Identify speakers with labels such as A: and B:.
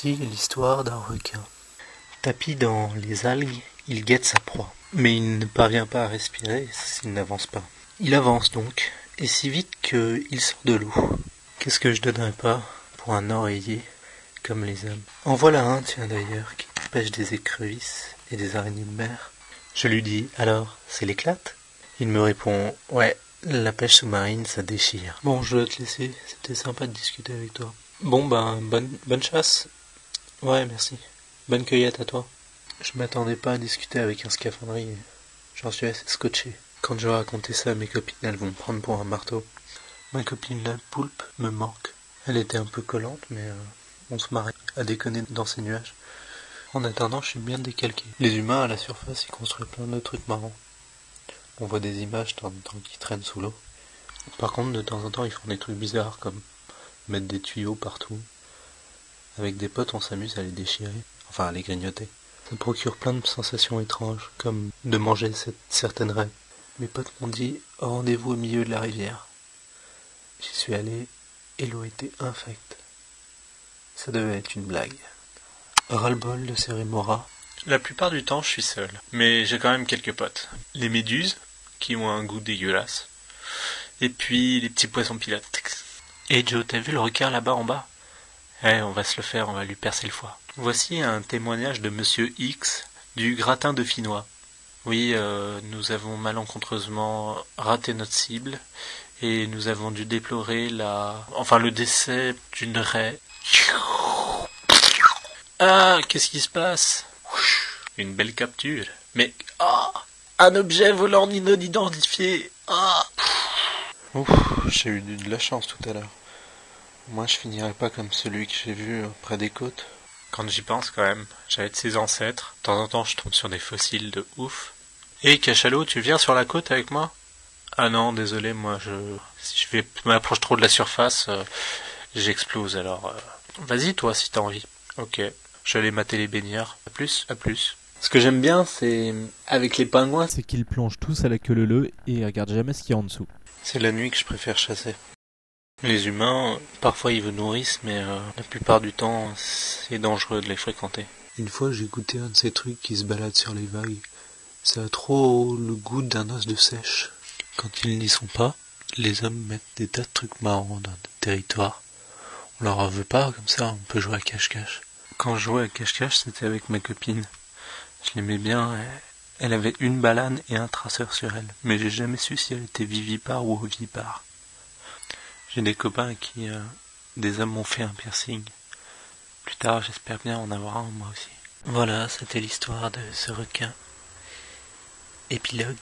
A: Voici l'histoire d'un requin. Tapi dans les algues, il guette sa proie. Mais il ne parvient pas à respirer s'il n'avance pas. Il avance donc, et si vite qu'il sort de l'eau. Qu'est-ce que je donnerais pas pour un oreiller comme les hommes? En voilà un, tiens d'ailleurs, qui pêche des écrevisses et des araignées de mer. Je lui dis, alors, c'est l'éclate? Il me répond, ouais, la pêche sous-marine, ça déchire. Bon, je dois te laisser, c'était sympa de discuter avec toi. Bon, bonne chasse. Ouais, merci. Bonne cueillette à toi. Je m'attendais pas à discuter avec un scaphandrier. J'en suis assez scotché. Quand je vais raconter ça à mes copines, elles vont me prendre pour un marteau. Ma copine la poulpe me manque. Elle était un peu collante, mais on se marrait à déconner dans ces nuages. En attendant, je suis bien décalqué. Les humains, à la surface, ils construisent plein de trucs marrants. On voit des images de temps en temps qui traînent sous l'eau. Par contre, de temps en temps, ils font des trucs bizarres, comme mettre des tuyaux partout. Avec des potes, on s'amuse à les déchirer, enfin à les grignoter. Ça procure plein de sensations étranges, comme de manger certaines raies. Mes potes m'ont dit « rendez-vous au milieu de la rivière ». J'y suis allé, et l'eau était infecte. Ça devait être une blague. Ras-le-bol de ces rémoras. La plupart du temps, je suis seul, mais j'ai quand même quelques potes. Les méduses, qui ont un goût dégueulasse, et puis les petits poissons pilotes. Et Joe, t'as vu le requin là-bas en bas? On va se le faire, on va lui percer le foie. Voici un témoignage de Monsieur X du gratin de Finois. Oui, nous avons malencontreusement raté notre cible et nous avons dû déplorer le décès d'une raie. Ah, qu'est-ce qui se passe? Une belle capture. Mais, un objet volant non identifié. Ouf, j'ai eu de la chance tout à l'heure. Moi, je finirais pas comme celui que j'ai vu près des côtes. Quand j'y pense, quand même, j'avais de ses ancêtres. De temps en temps, je tombe sur des fossiles de ouf. Cachalot, tu viens sur la côte avec moi? Ah non, désolé, si je m'approche trop de la surface, j'explose, alors... Vas-y, toi, si t'as envie. Ok, je vais aller mater les baigneurs. À plus, à plus. Ce que j'aime bien, c'est... avec les pingouins,
B: C'est qu'ils plongent tous à la queue leu et ils regardent jamais ce qu'il y a en dessous.
A: c'est la nuit que je préfère chasser. Les humains, parfois ils vous nourrissent, mais la plupart du temps, c'est dangereux de les fréquenter. Une fois, j'ai goûté un de ces trucs qui se baladent sur les vagues. Ça a trop le goût d'un os de sèche. Quand ils n'y sont pas, les hommes mettent des tas de trucs marrants dans notre territoire. On leur en veut pas, comme ça, on peut jouer à cache-cache. Quand je jouais à cache-cache, c'était avec ma copine. Je l'aimais bien, elle avait une banane et un traceur sur elle, mais j'ai jamais su si elle était vivipare ou ovipare. J'ai des copains qui, des hommes m'ont fait un piercing. Plus tard, j'espère bien en avoir un moi aussi. Voilà, c'était l'histoire de ce requin. Épilogue.